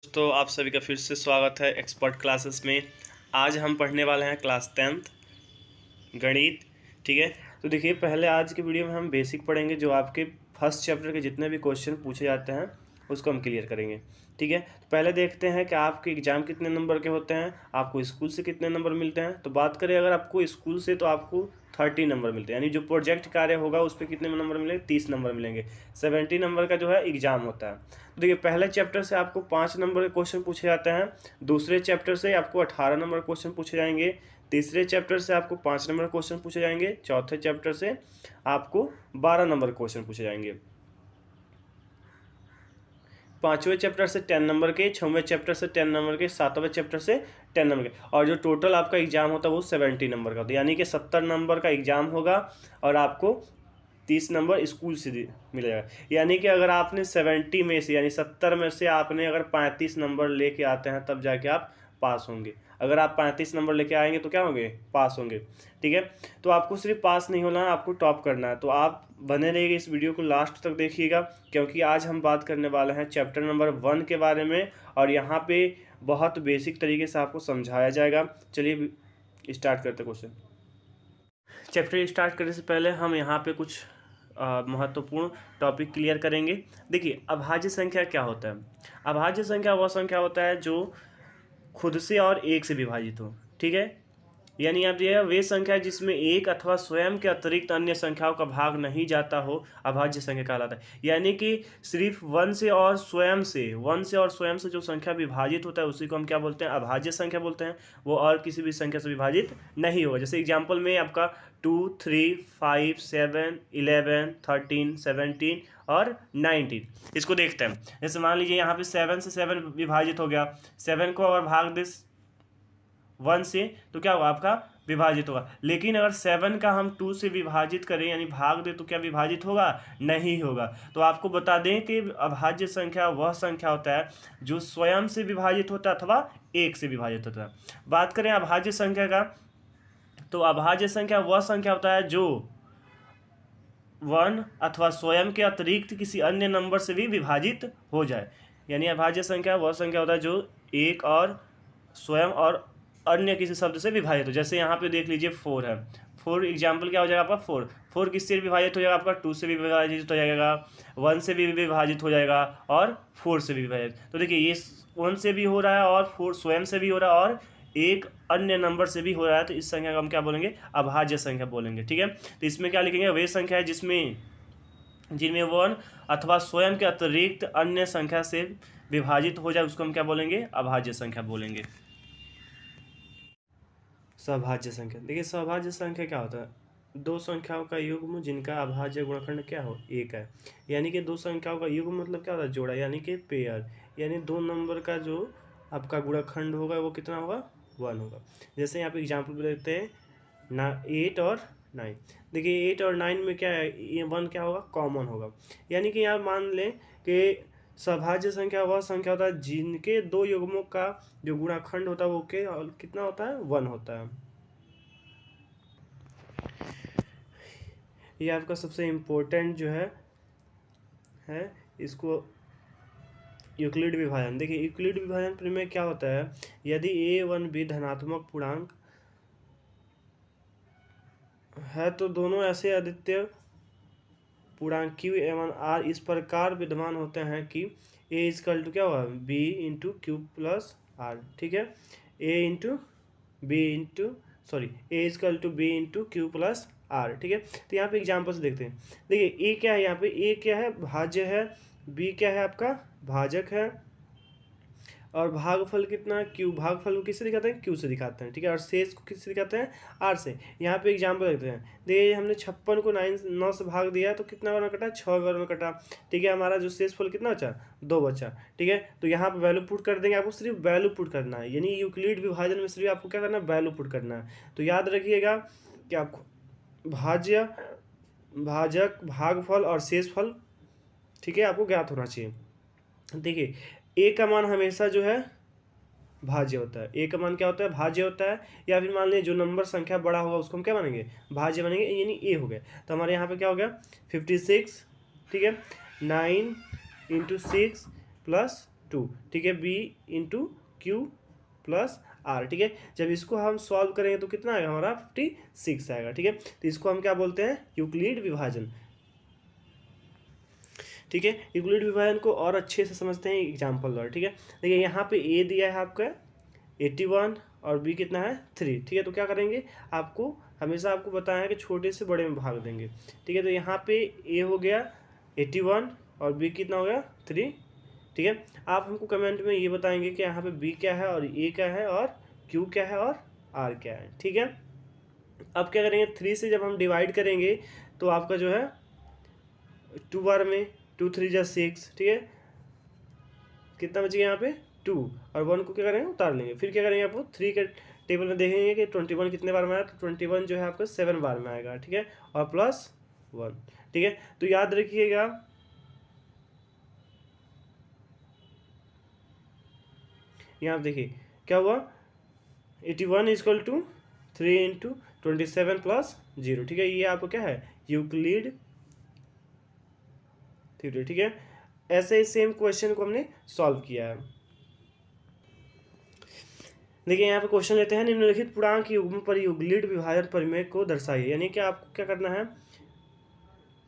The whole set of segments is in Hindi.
दोस्तों आप सभी का फिर से स्वागत है एक्सपर्ट क्लासेस में। आज हम पढ़ने वाले हैं क्लास 10th गणित। ठीक है, तो देखिए पहले आज के वीडियो में हम बेसिक पढ़ेंगे, जो आपके फर्स्ट चैप्टर के जितने भी क्वेश्चन पूछे जाते हैं उसको हम क्लियर करेंगे। ठीक है, तो पहले देखते हैं कि आपके एग्ज़ाम कितने नंबर के होते हैं, आपको स्कूल से कितने नंबर मिलते हैं। तो बात करें अगर आपको स्कूल से, तो आपको 30 नंबर मिलते हैं, यानी जो प्रोजेक्ट कार्य होगा उस पर कितने नंबर मिलेंगे, 30 नंबर मिलेंगे। 70 नंबर का जो है एग्ज़ाम होता है। तो देखिए पहले चैप्टर से आपको 5 नंबर के क्वेश्चन पूछे जाते हैं, दूसरे चैप्टर से आपको 18 नंबर क्वेश्चन पूछे जाएंगे, तीसरे चैप्टर से आपको 5 नंबर क्वेश्चन पूछे जाएंगे, चौथे चैप्टर से आपको 12 नंबर क्वेश्चन पूछे जाएंगे, पाँचवें चैप्टर से 10 नंबर के, छठवें चैप्टर से 10 नंबर के, सातवें चैप्टर से 10 नंबर के, और जो टोटल आपका एग्जाम होता है वो 70 नंबर का होता है, यानी कि 70 नंबर का एग्जाम होगा और आपको 30 नंबर स्कूल से मिलेगा। यानी कि अगर आपने 70 में से, यानी 70 में से आपने अगर 35 नंबर लेके आते हैं तब जाके आप पास होंगे। अगर आप 35 नंबर लेके आएंगे तो क्या होंगे, पास होंगे। ठीक है, तो आपको सिर्फ पास नहीं होना है, आपको टॉप करना है। तो आप बने रहिएगा, इस वीडियो को लास्ट तक देखिएगा, क्योंकि आज हम बात करने वाले हैं चैप्टर नंबर 1 के बारे में, और यहाँ पे बहुत बेसिक तरीके से आपको समझाया जाएगा। चलिए स्टार्ट करते क्वेश्चन। चैप्टर स्टार्ट करने से पहले हम यहाँ पे कुछ महत्वपूर्ण टॉपिक क्लियर करेंगे। देखिए अभाज्य संख्या क्या होता है। अभाज्य संख्या वह संख्या होता है जो खुद से और एक से विभाजित हो। ठीक है, यानी आप ये वे संख्या जिसमें एक अथवा स्वयं के अतिरिक्त अन्य संख्याओं का भाग नहीं जाता हो, अभाज्य संख्या कहलाता है। यानी कि सिर्फ वन से और स्वयं से जो संख्या विभाजित होता है उसी को हम क्या बोलते हैं, अभाज्य संख्या बोलते हैं। वो और किसी भी संख्या से विभाजित नहीं होगा। जैसे एग्जाम्पल में आपका 2, 3, 5, 7, 11, 13, 17 और 19, इसको देखते हैं। जैसे मान लीजिए यहाँ पे 7 से 7 विभाजित हो गया, 7 को अगर भाग दे 1 से तो क्या होगा, आपका विभाजित होगा। लेकिन अगर 7 का हम 2 से विभाजित करें, यानी भाग दे, तो क्या विभाजित होगा, नहीं होगा। तो आपको बता दें कि अभाज्य संख्या वह संख्या होता है जो स्वयं से विभाजित होता है अथवा एक से विभाजित होता है। बात करें अभाज्य संख्या का, तो अभाज्य संख्या वह संख्या होता है जो 1 अथवा स्वयं के अतिरिक्त किसी अन्य नंबर से भी विभाजित हो जाए। यानी अभाज्य संख्या वह संख्या होता है जो एक और स्वयं और अन्य किसी शब्द से विभाजित हो। जैसे यहाँ पे देख लीजिए 4 है, 4 एग्जाम्पल क्या हो जाएगा आपका, 4 किससे विभाजित हो जाएगा, आपका 2 से भी विभाजित हो जाएगा, 1 से भी विभाजित हो जाएगा और 4 से भी विभाजित। तो देखिए ये 1 से भी हो रहा है और 4 स्वयं से भी हो रहा है और एक अन्य नंबर से भी हो रहा है, तो इस संख्या को हम क्या बोलेंगे, अभाज्य संख्या बोलेंगे। ठीक है, तो इसमें क्या लिखेंगे, वे संख्या है जिनमें 1 अथवा स्वयं के अतिरिक्त अन्य संख्या से विभाजित हो जाए, उसको हम क्या बोलेंगे, अभाज्य संख्या बोलेंगे। सभाज्य संख्या, देखिए सभाज्य संख्या क्या होता है, दो संख्याओं का युग्म जिनका अभाज्य गुणनखंड क्या हो, एक है। यानी कि दो संख्याओं का युग्म मतलब क्या होता है, जोड़ा, यानी कि पेयर। यानी दो नंबर का जो आपका गुणनखंड होगा वो कितना होगा, 1 होगा। जैसे यहाँ पे एग्जाम्पल भी देखते हैं ना, 8 और 9। देखिए 8 और 9 में क्या है, ये 1 क्या होगा, कॉमन होगा। यानी कि यहाँ मान लें कि सभाज्य संख्या वह संख्या होता है जिनके दो युग्मों का जो गुणाखंड होता है वो के कितना होता है, 1 होता है। ये आपका सबसे इम्पोर्टेंट जो है इसको यूक्लिड विभाजन। देखिए यूक्लिड विभाजन में क्या होता है, यदि a1b धनात्मक पूर्णांक है तो दोनों ऐसे अद्वितीय पूर्णांक q एवं r इस प्रकार विद्यमान होते हैं कि a इजकल टू क्या होगा, b into q plus r. ठीक है, a equal to b into q plus r. ठीक है, तो यहाँ पे एग्जाम्पल्स देखते हैं। देखिए a क्या है, यहाँ पे a क्या है, भाज्य है, b क्या है आपका, भाजक है, और भागफल कितना, क्यू। भागफल को किससे दिखाते हैं, क्यू से दिखाते हैं। ठीक है, और शेष को किससे दिखाते हैं, आर से। यहाँ पे एग्जाम्पल देखते हैं। देखिए हमने 56 को 9 से भाग दिया तो कितना बार में कटा, 6 बार में कटा। ठीक है, हमारा जो शेष फल कितना बचा, 2 बचा। ठीक है, तो यहाँ पे वैल्यू पुट कर देंगे, आपको सिर्फ वैल्यू पुट करना है, यानी यूक्लिड विभाजन में सिर्फ आपको क्या करना है, वैल्यू पुट करना है। तो याद रखिएगा कि आपको भाज्य, भाजक, भागफल और शेषफल, ठीक है, आपको ज्ञात होना चाहिए। देखिए ए का मान हमेशा जो है भाज्य होता है, ए का मान क्या होता है, भाज्य होता है। या फिर मान लीजिए जो नंबर संख्या बड़ा होगा उसको हम क्या मानेंगे, भाज्य मानेंगे, यानी ए हो गया। तो हमारे यहाँ पे क्या हो गया, 56। ठीक है, 9 इंटू 6 प्लस 2, ठीक है, b into q plus r, ठीक है। जब इसको हम सॉल्व करेंगे तो कितना आएगा हमारा 56 आएगा, ठीक है। तो इसको हम क्या बोलते हैं, यूक्लिड विभाजन, ठीक है। यूक्लिड विभाजन को और अच्छे से समझते हैं एग्जाम्पल द्वारा, ठीक है। देखिए यहाँ पे ए दिया है आपका 81 और बी कितना है 3, ठीक है। तो क्या करेंगे, आपको हमेशा आपको बताया कि छोटे से बड़े में भाग देंगे, ठीक है। तो यहाँ पे ए हो गया 81 और बी कितना हो गया 3, ठीक है। आप हमको कमेंट में ये बताएंगे कि यहाँ पे बी क्या है और ए क्या है और क्यू क्या है और आर क्या है, ठीक है। अब क्या करेंगे, 3 से जब हम डिवाइड करेंगे तो आपका जो है 2 बार में 2 3 जा 6, ठीक है। कितना बच गया यहाँ पे 2 और 1 को क्या करेंगे उतार लेंगे। फिर क्या करेंगे, आपको 3 के टेबल में देखेंगे कि 21 कितने बार में आया, तो 21 जो है आपका 7 बार में आएगा, ठीक है, और प्लस 1, ठीक है। तो याद रखिएगा यहाँ देखिए क्या हुआ, 81 इजकल टू 3 इंटू 27 प्लस 0, ठीक है। ये आपको क्या है यूक्लिड थ्योरम, ठीक है। ऐसे ही सेम क्वेश्चन को हमने सॉल्व किया है। देखिए यहाँ पे क्वेश्चन लेते हैं, निम्नलिखित पूर्णांक युग्म पर यूक्लिड विभाजन प्रमेय को दर्शाइए, यानी कि आपको क्या करना है,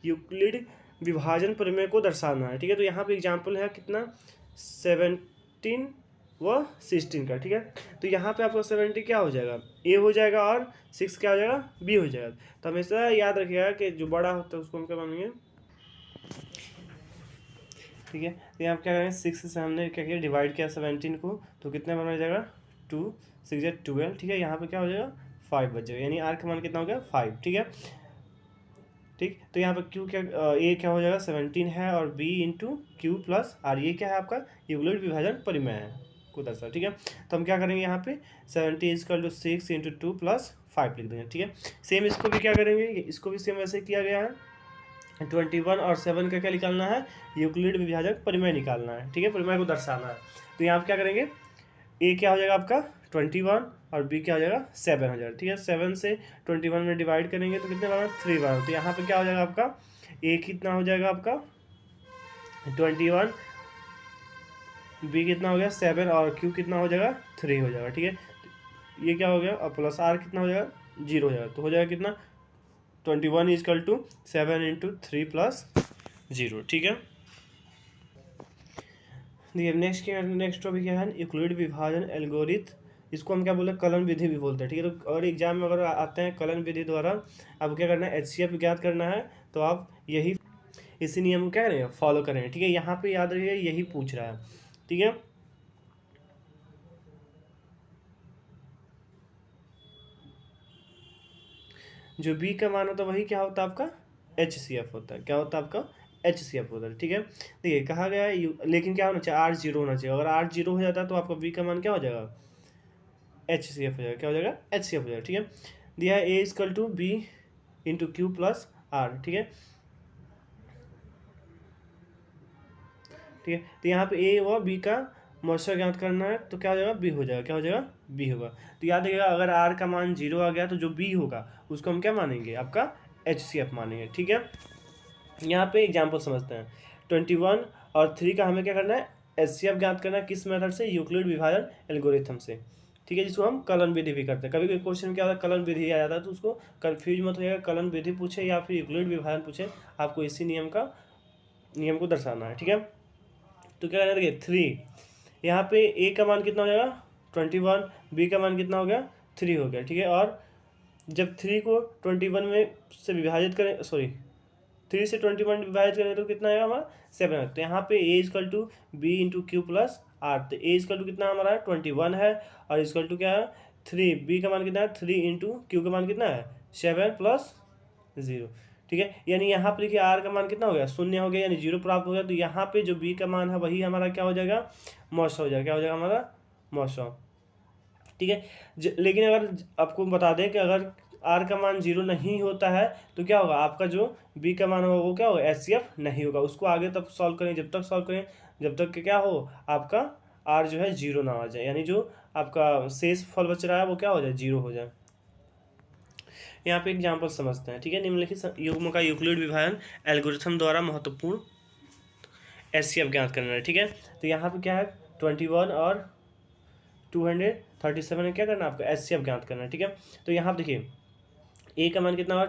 यूक्लिड विभाजन प्रमेय को दर्शाना है, ठीक है। तो यहाँ पे एग्जाम्पल है कितना 17 व 16 का, ठीक है। तो यहाँ पे आपका 70 क्या हो जाएगा, ए हो जाएगा और 6 क्या हो जाएगा, बी हो जाएगा। तो हमेशा याद रखिएगा कि जो बड़ा होता है उसको हम क्या मानेंगे, ठीक है। तो यहाँ क्या करेंगे, 6 से हमने क्या किया डिवाइड किया 17 को, तो कितने बन जाएगा 2 6 12, ठीक है। यहाँ पे क्या हो जाएगा 5 बच जाएगा, यानी आर का मान कितना हो गया 5, ठीक है। ठीक, तो यहाँ पे क्यू क्या ए क्या हो जाएगा 17 है और b into q plus r, ये क्या है आपका यूक्लिड विभाजन परिमेय है को दर्शा, ठीक है। तो हम क्या करेंगे यहाँ पे 70 इजकल टू 6 इंटू 2 प्लस 5 लिख देंगे, ठीक है। सेम इसको भी क्या करेंगे, इसको भी सेम वैसे किया गया है। 21 और 7 का क्या निकालना है, यूक्लिड विभाजक परिमेय निकालना है, ठीक है, परिमेय को दर्शाना है। तो यहाँ पे क्या करेंगे, ए क्या हो जाएगा आपका 21 और बी क्या हो जाएगा 7 हो जाएगा, ठीक है। 7 से 21 में डिवाइड करेंगे तो कितने बार 3 बार, तो यहाँ पे क्या हो जाएगा आपका ए कितना हो जाएगा आपका 21, बी कितना हो गया 7 और क्यू कितना हो जाएगा 3 हो जाएगा, ठीक है। ये क्या हो गया और प्लस आर कितना हो जाएगा 0 हो जाएगा, तो हो जाएगा कितना 21 इजकल टू 7 इंटू 3 प्लस 0, ठीक है। देखिए नेक्स्ट टॉपिक क्या है, यूक्लिड विभाजन एल्गोरिथम, इसको हम क्या बोलते हैं कलन विधि भी बोलते हैं, ठीक है। तो अगर एग्जाम में अगर आते हैं कलन विधि द्वारा आपको क्या करना है, HCF ज्ञात करना है, तो आप यही इसी नियम को क्या करेंगे फॉलो करेंगे, ठीक है। यहाँ पे याद रखिएगा यही पूछ रहा है, ठीक है। जो बी का मान होता है वही क्या होता है आपका HCF होता है, क्या होता है आपका HCF होता है, ठीक है। देखिए कहा गया है लेकिन क्या होना चाहिए R 0 होना चाहिए, अगर R 0 हो जाता है तो आपका बी का मान क्या हो जाएगा HCF हो जाएगा, क्या हो जाएगा HCF हो जाएगा, ठीक है। दिया है A equal to b into q plus r, ठीक है, ठीक है। तो यहाँ पे ए व बी का मॉइस्चर ज्ञात करना है, तो क्या हो जाएगा बी हो जाएगा, क्या हो जाएगा बी होगा। तो याद रखिएगा अगर आर का मान 0 आ गया तो जो बी होगा उसको हम क्या मानेंगे आपका HCF मानेंगे, ठीक है। यहाँ पे एग्जाम्पल समझते हैं, 21 और 3 का हमें क्या करना है HCF ज्ञात करना है, किस मेथड से, यूक्लिड विभाजन एल्गोरिथम से, ठीक है, जिसको हम कलन विधि भी करते हैं। कभी कोई क्वेश्चन क्या होता है कलन विधि आ जाता है तो उसको कंफ्यूज मत होइएगा, कलन विधि पूछे या फिर यूक्लिड विभाजन पूछे, आपको इसी नियम को दर्शाना है, ठीक है। तो क्या करना है, देखिए 3 यहाँ पे ए का मान कितना हो जाएगा 21, बी का मान कितना हो गया 3 हो गया, ठीक है। और जब 3 को 21 में से विभाजित करें, सॉरी 3 से 21 विभाजित करें तो कितना आएगा हमारा 7। तो यहाँ पे a equal to b into q plus r, तो ए इजकल टू कितना हमारा है 21 है और इजकल टू क्या है 3, बी का मान कितना है 3 इंटू क्यू का मान कितना है 7 प्लस 0, ठीक है। यानी यहाँ पे देखिए आर का मान कितना हो गया 0 हो गया, यानी 0 प्राप्त हो गया। तो यहाँ पे जो बी का मान है वही हमारा क्या हो जाएगा मौसा हो जाएगा, क्या हो जाएगा हमारा मौसा, ठीक है। लेकिन अगर आपको बता दें कि अगर आर का मान 0 नहीं होता है तो क्या होगा आपका जो बी का मान होगा वो क्या होगा HCF नहीं होगा। उसको आगे तक सॉल्व करें, जब तक सॉल्व करें जब तक कि क्या हो आपका आर जो है 0 ना आ जाए, यानी जो आपका शेष फल बच रहा है वो क्या हो जाए 0 हो जाए। यहाँ पे एग्जाम्पल समझते हैं, ठीक है। निम्नलिखित युग्म का यूक्लिड विभाजन एल्गोरिथम द्वारा महत्वपूर्ण HCF ज्ञात करना है। ठीक है, तो यहाँ पे क्या है 21 और 237 में क्या करना है आपको HCF ज्ञात करना है। ठीक है, तो यहाँ पे देखिए ए का मान कितना होगा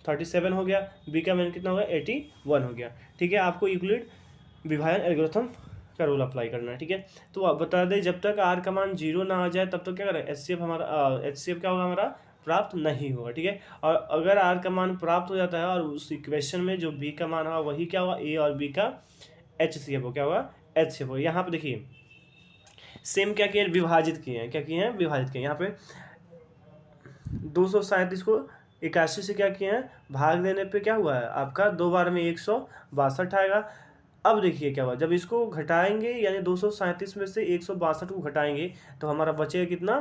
237 हो गया, बी का मान कितना होगा 81 हो गया। ठीक है, आपको यूक्लिड विभाजन एल्गोरिथम का रूल अप्लाई करना है। ठीक है, तो आप बता दें जब तक आर का मान 0 ना आ जाए तब तक क्या करें HCF क्या होगा हमारा प्राप्त नहीं होगा। ठीक है, और अगर आर का मान प्राप्त हो जाता है और उस इक्वेशन में जो बी का मान होगा वही क्या होगा ए और बी का HCF हो, क्या होगा HCF हो। यहाँ पे देखिए सेम क्या किया विभाजित किए हैं, क्या किए हैं विभाजित किए हैं। यहाँ पे 237 को 81 से क्या किए हैं भाग देने पे क्या हुआ है आपका 2 बार में 162 आएगा। अब देखिए क्या हुआ जब इसको घटाएंगे यानी 237 में से 162 को घटाएंगे तो हमारा बचेगा कितना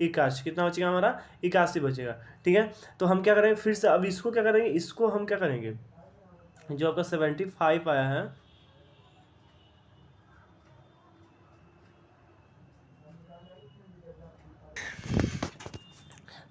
81, कितना बचेगा हमारा 81 बचेगा। ठीक है, तो हम क्या करेंगे फिर से अब इसको क्या करेंगे, इसको हम क्या करेंगे जो आपका 75 आया है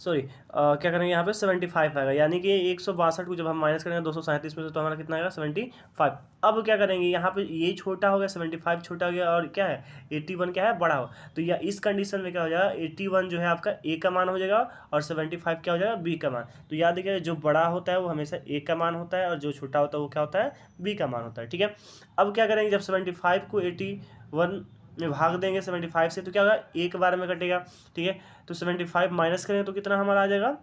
सॉरी क्या करेंगे यहाँ पे 75 आएगा, यानी कि 162 को जब हम माइनस करेंगे 237 में से तो हमारा कितना आएगा 75। अब क्या करेंगे यहाँ पे ये छोटा हो गया 75 छोटा हो गया और क्या है 81 क्या है बड़ा हो, तो या इस कंडीशन में क्या हो जाएगा 81 जो है आपका ए का मान हो जाएगा और 75 क्या हो जाएगा बी का मान। तो याद रखिए जो बड़ा होता है वो हमेशा ए का मान होता है और जो छोटा होता है वो क्या होता है बी का मान होता है। ठीक है, अब क्या करेंगे जब 75 को 81 में भाग देंगे 75 से तो क्या होगा एक बार में कटेगा। ठीक है, तो 75 माइनस करें तो कितना हमारा आ जाएगा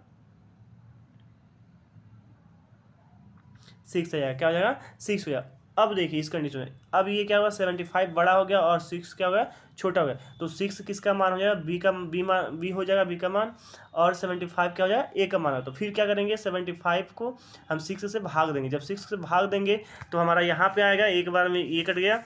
6 आ जाएगा, क्या हो जाएगा 6 हो जाएगा। अब देखिए इस कंडीशन में अब ये क्या होगा 75 बड़ा हो गया और 6 क्या हो गया छोटा हो गया, तो 6 किसका मान हो जाएगा बी हो जाएगा बी का मान और 75 क्या हो जाएगा ए का मान है। तो फिर क्या करेंगे 75 को हम 6 से भाग देंगे, जब 6 से भाग देंगे तो हमारा यहाँ पे आएगा एक बार में ये कट गया।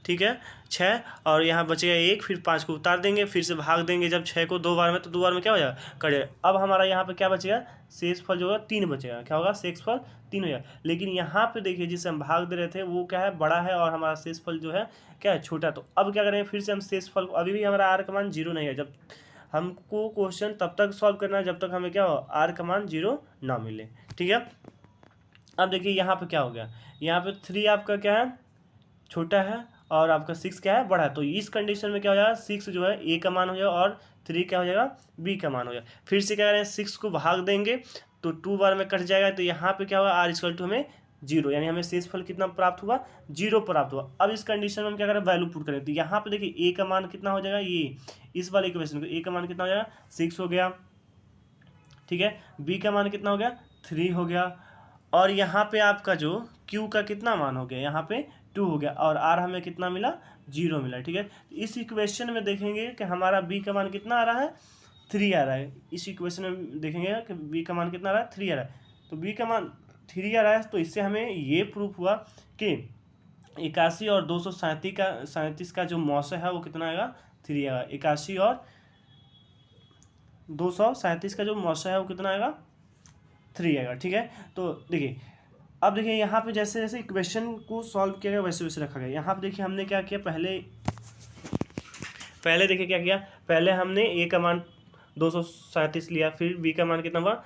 ठीक है 6 और यहाँ बचेगा 1, फिर 5 को उतार देंगे, फिर से भाग देंगे जब 6 को 2 बार में तो 2 बार में क्या हो जाएगा कट जाएगा। अब हमारा यहाँ पे क्या बचेगा शेषफल जो होगा 3 बचेगा, क्या होगा शेषफल 3 हो जाएगा। लेकिन यहाँ पे देखिए जिसे हम भाग दे रहे थे वो क्या है बड़ा है और हमारा शेषफल जो है क्या है छोटा। तो अब क्या करेंगे फिर से हम शेषफल को अभी भी हमारा आर का मान 0 नहीं है, जब हमको क्वेश्चन तब तक सॉल्व करना है जब तक हमें क्या हो आर का मान 0 ना मिले। ठीक है, अब देखिए यहाँ पे क्या हो गया, यहाँ पे 3 आपका क्या है छोटा है और आपका 6 क्या है बड़ा है, तो इस कंडीशन में क्या हो जाएगा 6 जो है ए का मान हो जाएगा और 3 क्या हो जाएगा बी का मान हो जाएगा। फिर से क्या करें 6 को भाग देंगे तो 2 बार में कट जाएगा, तो यहाँ पे क्या होगा आर इक्वल टू हमें 0, यानी हमें शेषफल कितना प्राप्त हुआ 0 प्राप्त हुआ। अब इस कंडीशन में हम क्या करें वैल्यू पुट करें, तो यहाँ पे देखिए ए का मान कितना हो जाएगा ये इस वाले इक्वेशन को ए का मान कितना हो जाएगा 6 हो गया। ठीक है, बी का मान कितना हो गया 3 हो गया और यहाँ पे आपका जो क्यू का कितना मान हो गया यहाँ पे 2 हो गया और आर हमें कितना मिला 0 मिला। ठीक है, इस इक्वेशन में देखेंगे कि हमारा बी का मान कितना आ रहा है 3 आ रहा है। इस इक्वेशन में देखेंगे कि बी का मान कितना आ रहा है 3 आ रहा है, तो बी का मान 3 आ रहा है, तो इससे हमें ये प्रूफ हुआ कि 81 और 237 का जो मौसा है वो कितना आएगा 3 आएगा। 81 और 237 का जो मौसा है वो कितना आएगा 3 आएगा। ठीक है, तो देखिए अब देखिए यहाँ पे जैसे जैसे इक्वेशन को सॉल्व किया गया वैसे वैसे रखा गया। यहाँ पे देखिए हमने क्या किया पहले देखिए क्या किया, पहले हमने ए का मान 237 लिया, फिर बी का मान कितना हुआ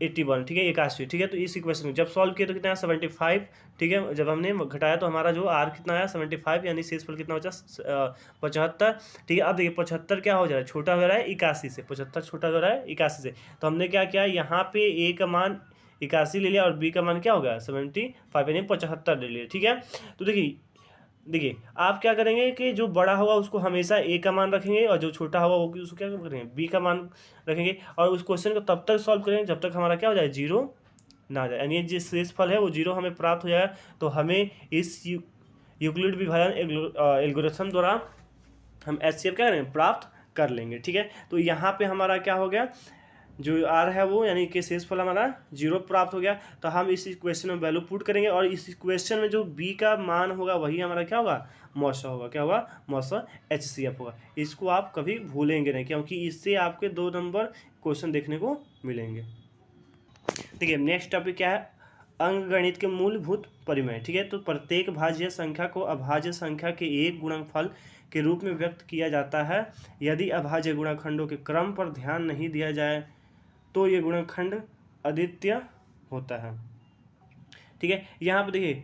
81, ठीक है 81। ठीक है, तो इस इक्वेशन में जब सॉल्व किया तो कितना है 75। ठीक है, जब हमने घटाया तो हमारा जो आर कितना आया 75, यानी शेषफल कितना बचा 75। ठीक है, अब देखिए 75 क्या हो जा रहा है छोटा हो रहा है 81 से, 75 छोटा हो रहा है 81 से, तो हमने क्या किया यहाँ पे ए का मान 81 ले लिया और बी का मान क्या हो गया 75 यानी 75 ले लिया। ठीक है, तो देखिए आप क्या करेंगे कि जो बड़ा होगा उसको हमेशा ए का मान रखेंगे और जो छोटा होगा वो उसको क्या करेंगे बी का मान रखेंगे और उस क्वेश्चन को तब तक सॉल्व करेंगे जब तक हमारा क्या हो जाए 0 ना आ जाए, यानी जिस शेषफल है वो 0 हमें प्राप्त हो जाए। तो हमें इस यूक्लिड विभाजन एल्गोरिथम द्वारा हम HCF क्या करेंगे प्राप्त कर लेंगे। ठीक है, तो यहाँ पे हमारा क्या हो गया जो आर है वो यानी कि शेषफल हमारा 0 प्राप्त हो गया। तो हम इस इक्वेशन में वैल्यू पुट करेंगे और इस इक्वेशन में जो बी का मान होगा वही हमारा क्या होगा मौसा होगा, क्या होगा मौसा HCF होगा। इसको आप कभी भूलेंगे नहीं क्योंकि इससे आपके 2 नंबर क्वेश्चन देखने को मिलेंगे। देखिए नेक्स्ट टॉपिक क्या है अंकगणित के मूलभूत परिमेय। ठीक है, तो प्रत्येक भाज्य संख्या को अभाज्य संख्या के एक गुणनफल के रूप में व्यक्त किया जाता है। यदि अभाज्य गुणनखंडों के क्रम पर ध्यान नहीं दिया जाए तो ये गुणनखंड अद्वितीय होता है। ठीक है, यहाँ पे देखिए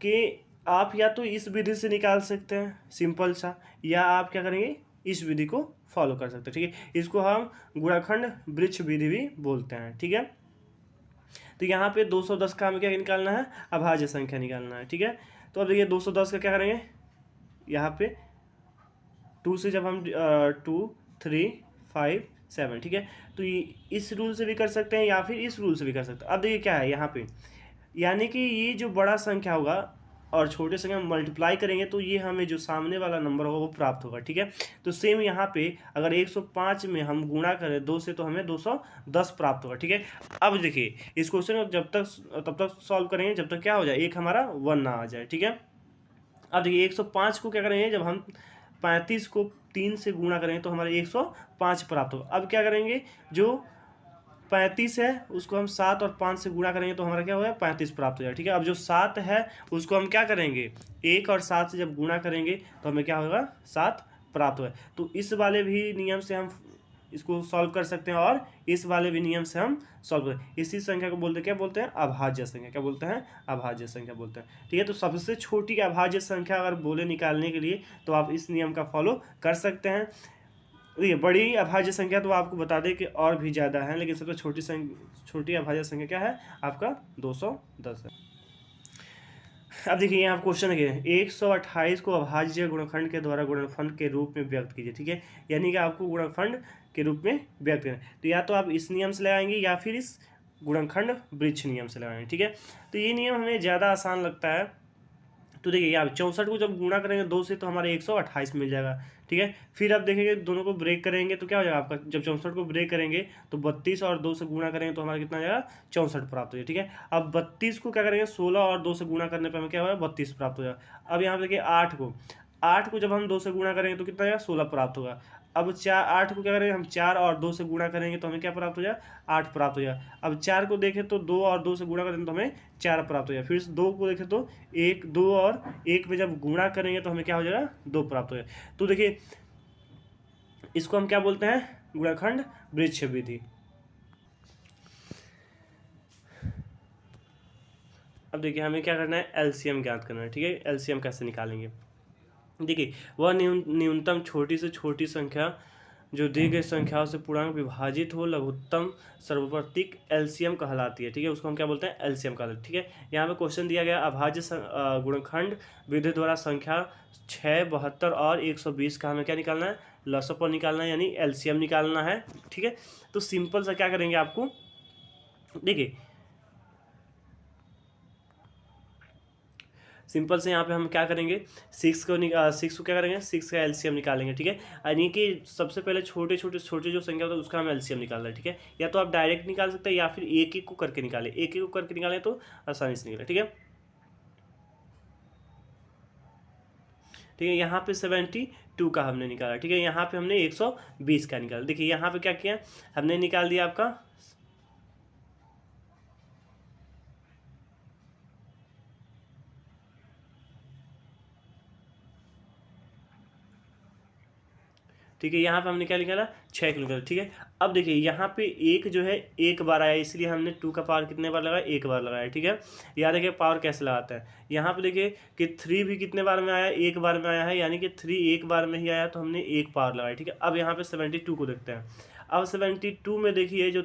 कि आप या तो इस विधि से निकाल सकते हैं सिंपल सा, या आप क्या करेंगे इस विधि को फॉलो कर सकते हैं। ठीक है, इसको हम गुणनखंड वृक्ष विधि भी बोलते हैं। ठीक है, तो यहाँ पे 210 का हमें क्या निकालना है, अभाज्य संख्या निकालना है। ठीक है, तो अब देखिए 210 का क्या करेंगे, यहाँ पे 2 से जब हम 2 3 5 7, ठीक है, तो इस रूल से भी कर सकते हैं या फिर इस रूल से भी कर सकते हैं। अब देखिए क्या है यहाँ पे, यानी कि ये जो बड़ा संख्या होगा और छोटे संख्या मल्टीप्लाई करेंगे तो ये हमें जो सामने वाला नंबर होगा वो प्राप्त होगा। ठीक है, तो सेम यहाँ पे अगर 105 में हम गुणा करें 2 से तो हमें 210 प्राप्त होगा। ठीक है, अब देखिए इस क्वेश्चन को तब तक सॉल्व करेंगे जब तक क्या हो जाए, एक हमारा 1 ना आ जाए। ठीक है, अब देखिए 105 को क्या करेंगे, जब हम 35 को 3 से गुणा करेंगे तो हमारे 105 प्राप्त होगा। अब क्या करेंगे, जो 35 है उसको हम 7 और 5 से गुणा करेंगे तो हमारा क्या होगा, 35 प्राप्त हो जाएगा। ठीक है, अब जो 7 है उसको हम क्या करेंगे, 1 और 7 से जब गुणा करेंगे तो हमें क्या होगा, 7 प्राप्त होगा। तो इस वाले भी नियम से हम इसको सॉल्व कर सकते हैं और इस वाले भी नियम से हम सॉल्व कर, इसी संख्या को बोलते क्या बोलते हैं, अभाज्य संख्या। क्या बोलते हैं, अभाज्य संख्या बोलते हैं। ठीक है, तो सबसे छोटी अभाज्य संख्या अगर बोले निकालने के लिए तो आप इस नियम का फॉलो कर सकते हैं। देखिए बड़ी अभाज्य संख्या तो आपको बता दें कि और भी ज़्यादा है, लेकिन सबसे छोटी अभाज्य संख्या क्या है आपका, 210 है। अब देखिए यहाँ क्वेश्चन है, 128 को अभाज्य गुणनखंड के द्वारा गुणनफल के रूप में व्यक्त कीजिए। ठीक है, यानी कि आपको गुणनखंड के रूप में व्यक्त करना है, तो या तो आप इस नियम से लगाएंगे या फिर इस गुणनखंड वृक्ष नियम से लगाएंगे। ठीक है, तो ये नियम हमें ज़्यादा आसान लगता है। तो देखिए यहाँ 64 को जब गुणा करेंगे 2 से तो हमारे 128 मिल जाएगा। ठीक है, फिर आप देखेंगे दोनों को ब्रेक करेंगे तो क्या हो जाएगा आपका, जब 64 को ब्रेक करेंगे तो 32 और 2 से गुणा करेंगे तो हमारा कितना आ जाएगा, 64 प्राप्त हो जाएगा। ठीक है, अब 32 को क्या करेंगे, 16 और 2 से गुणा करने पर हमें क्या होगा, 32 प्राप्त हो जाएगा। अब यहाँ पे देखिए 8 को जब हम 2 से गुणा करेंगे तो कितना आएगा, 16 प्राप्त होगा। अब 8 को क्या करेंगे हम, 4 और 2 से गुणा करेंगे तो हमें क्या प्राप्त हो जाएगा, 8 प्राप्त हो जाएगा। अब 4 को देखें तो 2 और 2 से गुणा करेंगे तो हमें 4 प्राप्त हो जाएगा। फिर 2 को देखें तो 1 2 और 1 में जब गुणा करेंगे तो हमें क्या हो जाएगा, 2 प्राप्त हो जाएगा। तो देखिए इसको हम क्या बोलते हैं, गुणनखंड वृक्ष विधि। अब देखिए हमें क्या करना है, एलसीएम ज्ञात करना है। ठीक है, एलसीएम कैसे निकालेंगे, देखिए वह न्यूनतम छोटी से छोटी संख्या जो दी गई संख्याओं से पूर्णांक विभाजित हो लघुत्तम सर्वप्रतीक एलसीएम कहलाती है। ठीक है, उसको हम क्या बोलते हैं, एलसीएम कहलाती है। ठीक है, यहाँ पे क्वेश्चन दिया गया, अभाज्य गुणनखंड विधि द्वारा संख्या 6, 72 और 120 का हमें क्या निकालना है, लसअ निकालना है, यानी एलसीएम निकालना है। ठीक है, तो सिंपल सा क्या करेंगे आपको, देखिए सिंपल से यहाँ पे हम क्या करेंगे, 6 को क्या करेंगे, 6 का एलसीएम निकालेंगे। ठीक है, यानी कि सबसे पहले छोटे जो संख्या होता है उसका हम एलसीएम निकाल रहे हैं। ठीक है, या तो आप डायरेक्ट निकाल सकते हैं या फिर एक एक को करके निकालें, एक एक को करके निकालें तो आसानी से निकले। ठीक है, ठीक है, यहाँ पे 72 का हमने निकाला। ठीक है, यहाँ पे हमने 120 का निकाला। देखिए यहाँ पे क्या किया हमने, निकाल दिया आपका ठीक है, यहाँ पे हमने क्या निकाला, 6 किलोमीटर। ठीक है, अब देखिए यहाँ पे एक जो है एक बार आया, इसलिए हमने 2 का पावर कितने बार लगाया, एक बार लगाया। ठीक है, याद रखिए पावर कैसे लगाता है। यहाँ पे देखिए कि 3 भी कितने बार में आया, एक बार में आया है, यानी कि 3 एक बार में ही आया तो हमने एक पावर लगाया। ठीक है, अब यहाँ पे 72 को देखते हैं। अब 72 में देखिए जो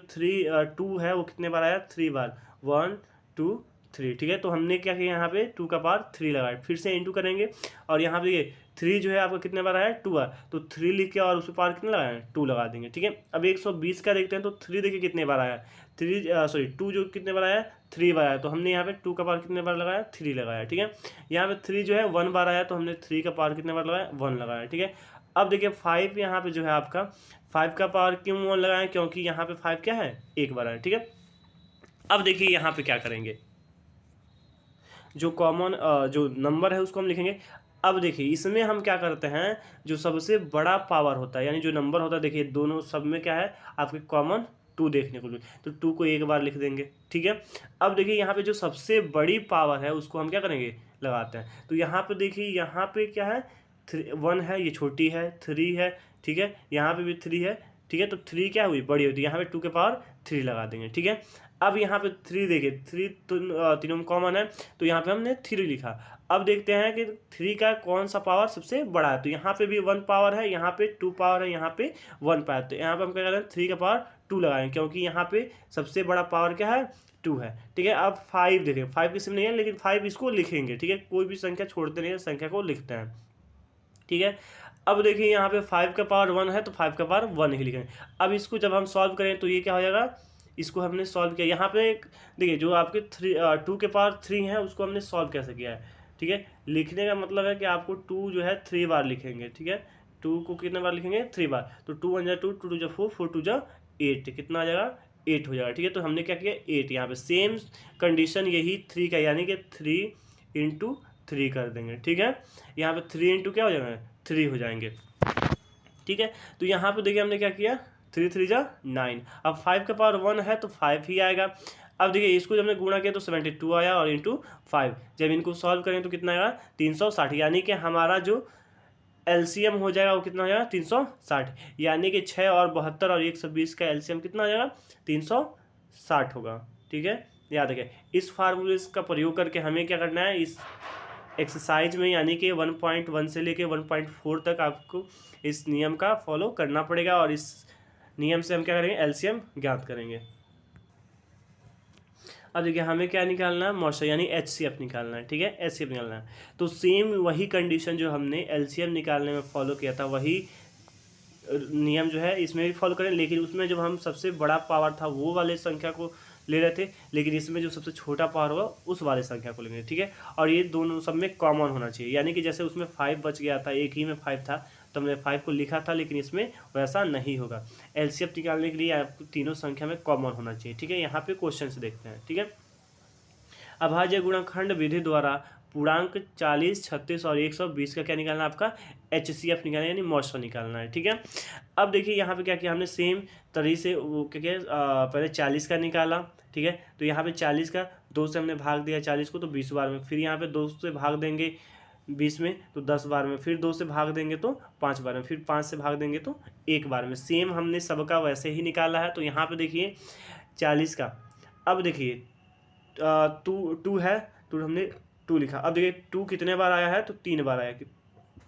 2 है वो कितने बार आया, 3 बार, 1 2 3। ठीक है, तो हमने क्या किया, यहाँ पे 2 का पावर 3 लगाया, फिर से इंटू करेंगे और यहाँ पे देखिए 3 जो है आपका कितने बार आया, 2 बार, तो 3 लिख के और उस पर पावर कितने लगाए, 2 लगा देंगे। ठीक है, अब 120 का देखते हैं तो 3 देखिए कितने बार आया, 2 जो कितने बार आया, 3 बार आया, तो हमने यहाँ पे 2 का पावर कितने बार लगाया, 3 लगाया। ठीक है, यहाँ पे 3 जो है 1 बार आया तो हमने 3 का पावर कितने बार लगाया, 1 लगाया। ठीक है, अब देखिए 5 यहाँ पे जो है आपका 5 का पावर क्यों 1 लगाया, क्योंकि यहाँ पे 5 क्या है, एक बार आया। ठीक है, अब देखिए यहाँ पे क्या करेंगे, जो कॉमन जो नंबर है उसको हम लिखेंगे। अब देखिए इसमें हम क्या करते हैं, जो सबसे बड़ा पावर होता है यानी जो नंबर होता है, देखिए दोनों सब में क्या है आपके कॉमन 2 देखने को मिले, तो 2 को एक बार लिख देंगे। ठीक है, अब देखिए यहाँ पे जो सबसे बड़ी पावर है उसको हम क्या करेंगे, लगाते हैं। तो यहाँ पे देखिए यहाँ पे क्या है, 1 है, ये छोटी है, 3 है। ठीक है, यहाँ पे भी 3 है। ठीक है, तो 3 क्या हुई, बड़ी होती है, यहाँ पे 2 के पावर 3 लगा देंगे, ठीक है। अब यहाँ पे 3 देखिए, 3 तीनों में कॉमन है, तो यहाँ पे हमने 3 लिखा। अब देखते हैं कि 3 का कौन सा पावर सबसे बड़ा है, तो यहाँ पे भी 1 पावर है, यहाँ पे 2 पावर है, यहाँ पे 1 पावर। तो यहाँ पे हम क्या करें, 3 का पावर 2 लगाएंगे, क्योंकि यहाँ पे सबसे बड़ा पावर क्या है, 2 है, ठीक है। अब 5 देखें, 5 किसी में नहीं है, लेकिन 5 इसको लिखेंगे, ठीक है। कोई भी संख्या छोड़ते नहीं है, संख्या को लिखते हैं, ठीक है। अब देखिए यहाँ पे 5 का पावर 1 है, तो 5 का पावर 1 ही लिखेंगे। अब इसको जब हम सॉल्व करें तो ये क्या हो जाएगा, इसको हमने सॉल्व किया, यहाँ पे देखिए जो आपके 2 के पावर 3 है उसको हमने सॉल्व कैसे किया है, ठीक है। लिखने का मतलब है कि आपको 2 जो है 3 बार लिखेंगे, ठीक है। 2 को कितने बार लिखेंगे, 3 बार। तो 2 1 जा 2, 2 2 जा 4, 4 2 जा 8, कितना आ जाएगा, 8 हो जाएगा, ठीक है। तो हमने क्या किया, 8। यहाँ पे सेम कंडीशन यही 3 का, यानी कि 3 इंटू 3 कर देंगे, ठीक है। यहाँ पे 3 इंटू क्या हो जाएगा, 3 हो जाएंगे, ठीक है। तो यहाँ पे देखिए हमने क्या किया, 3 3 जा 9। अब 5 का पावर 1 है तो 5 ही आएगा। अब देखिए इसको जब हमने गुणा किया तो 72 आया, और इंटू 5 जब इनको सॉल्व करें तो कितना आएगा, 360, यानी कि हमारा जो एलसीएम हो जाएगा वो कितना हो जाएगा, 360, यानी कि 6 और 72 और 120 का एलसीएम कितना हो जाएगा, 360 होगा, ठीक है। याद रखिए इस फार्मूले का प्रयोग करके हमें क्या करना है, इस एक्सरसाइज में, यानी कि 1.1 से लेके 1.4 तक आपको इस नियम का फॉलो करना पड़ेगा, और इस नियम से हम क्या करेंगे, एलसीएम ज्ञात करेंगे। अब देखिए हमें क्या निकालना है, मॉडुलस, यानी एचसीएफ निकालना है, ठीक है, एचसीएफ निकालना है। तो सेम वही कंडीशन जो हमने एलसीएम निकालने में फॉलो किया था, वही नियम जो है इसमें भी फॉलो करें, लेकिन उसमें जब हम सबसे बड़ा पावर था वो वाले संख्या को ले रहे थे, लेकिन इसमें जो सबसे छोटा पावर होगा उस वाले संख्या को लेंगे, ठीक है। और ये दोनों सब में कॉमन होना चाहिए, यानी कि जैसे उसमें 5 बच गया था, एक ही में 5 था तो हमने 5 को लिखा था, लेकिन इसमें वैसा नहीं होगा। एलसीएम निकालने के लिए आपको तीनों संख्या में कॉमन होना चाहिए, ठीक है। यहाँ पे क्वेश्चन से देखते हैं, ठीक है। अभाज्य गुणनखंड विधि द्वारा पूर्णांक 40, 36 और 120 का क्या निकालना है, आपका एचसीएफ निकालना है, यानी मॉडुलस निकालना है, ठीक है। अब देखिए यहाँ पे क्या किया हमने, सेम तरीके से वो क्या किया, पहले 40 का निकाला, ठीक है। तो यहाँ पे 40 का 2 से हमने भाग दिया 40 को, तो 20 बार में, फिर यहाँ पे 2 से भाग देंगे 20 में तो 10 बार में, फिर 2 से भाग देंगे तो 5 बार में, फिर 5 से भाग देंगे तो 1 बार में। सेम हमने सबका वैसे ही निकाला है। तो यहाँ पे देखिए 40 का, अब देखिए 2 है, तो हमने 2 लिखा। अब देखिए 2 कितने बार आया है, तो 3 बार आया,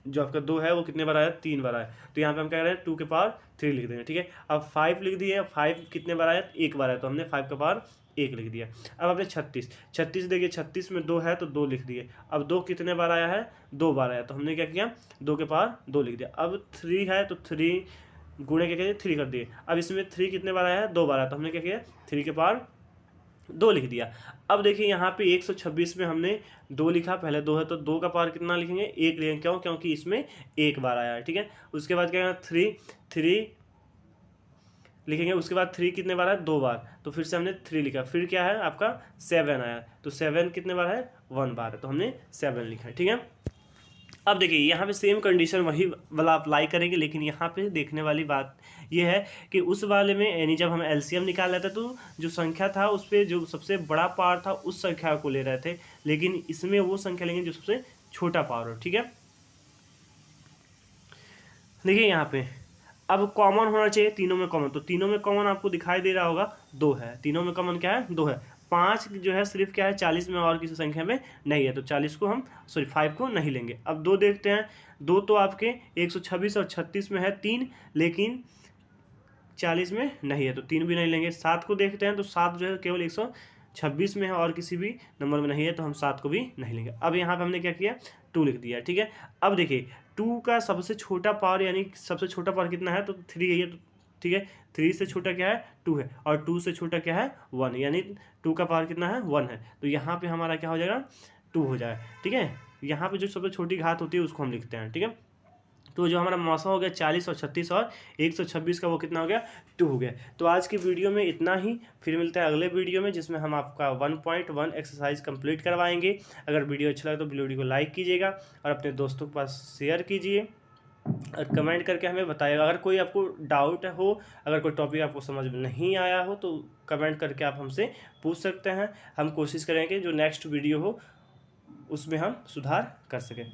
जो आपका 2 है वो कितने बार आया, 3 बार आया। तो यहाँ पे हम क्या कर रहे हैं, 2 के पावर 3 लिख देंगे, ठीक है। अब 5 लिख दिए, 5 कितने बार आया, 1 बार आया, तो हमने 5 का पावर 1 लिख दिया। अब आपने 36 देखिए, 36 में 2 है तो 2 लिख दिए। अब 2 कितने बार आया है, 2 बार आया, तो हमने क्या किया, 2 के पावर 2 लिख दिया। अब 3 है तो 3 गुणे क्या किया, 3 कर दिए। अब इसमें 3 कितने बार आया है, 2 बार आया, तो हमने क्या किया, 3 के पावर 2 लिख दिया। अब देखिए यहाँ पे 126 में हमने 2 लिखा, पहले 2 है तो 2 का पावर कितना लिखेंगे, 1 लिखेंगे, क्यों, क्योंकि इसमें 1 बार आया है, ठीक है। उसके बाद क्या, 3 लिखेंगे, उसके बाद 3 कितने बार है, 2 बार, तो फिर से हमने 3 लिखा, फिर क्या है आपका 7 आया, तो 7 कितने बार है, 1 बार है, तो हमने 7 लिखा, ठीक है। अब देखिए यहाँ पे सेम कंडीशन वही वाला अप्लाई करेंगे, लेकिन यहाँ पे देखने वाली बात ये है कि उस वाले में, यानी जब हम एलसीएम निकाल रहे थे तो जो संख्या था उस पर जो सबसे बड़ा पावर था उस संख्या को ले रहे थे, लेकिन इसमें वो संख्या लेंगे जो सबसे छोटा पावर हो, ठीक है। देखिए यहाँ पे अब कॉमन होना चाहिए, तीनों में कॉमन, तो तीनों में कॉमन आपको दिखाई दे रहा होगा 2 है, तीनों में कॉमन क्या है, 2 है। 5 जो है सिर्फ क्या है, 40 में और किसी संख्या में नहीं है, तो 40 को हम 5 को नहीं लेंगे। अब 2 देखते हैं, 2 तो आपके 126 और 36 में है 3, लेकिन 40 में नहीं है, तो 3 भी नहीं लेंगे। 7 को देखते हैं, तो 7 जो है केवल 126 में है और किसी भी नंबर में नहीं है, तो हम 7 को भी नहीं लेंगे। अब यहाँ पे हमने क्या किया, 2 लिख दिया, ठीक है। अब देखिए 2 का सबसे छोटा पावर, यानी सबसे छोटा पावर कितना है, तो 3 है, तो ठीक है। 3 से छोटा क्या है, 2 है, और 2 से छोटा क्या है, 1, यानी 2 का पावर कितना है, 1 है, तो यहाँ पे हमारा क्या हो जाएगा, 2 हो जाएगा, ठीक है। यहाँ पे जो सबसे छोटी घात होती है उसको हम लिखते हैं, ठीक है। तो जो हमारा मौसा हो गया 40 और 36 और 126 का, वो कितना हो गया, 2 हो गया। तो आज की वीडियो में इतना ही, फिर मिलता है अगले वीडियो में, जिसमें हम आपका 1.1 एक्सरसाइज कंप्लीट करवाएंगे। अगर वीडियो अच्छा लगे तो वीडियो को लाइक कीजिएगा और अपने दोस्तों के पास शेयर कीजिए, और कमेंट करके हमें बताइएगा। अगर कोई आपको डाउट हो, अगर कोई टॉपिक आपको समझ में नहीं आया हो, तो कमेंट करके आप हमसे पूछ सकते हैं। हम कोशिश करेंगे जो नेक्स्ट वीडियो हो उसमें हम सुधार कर सकें।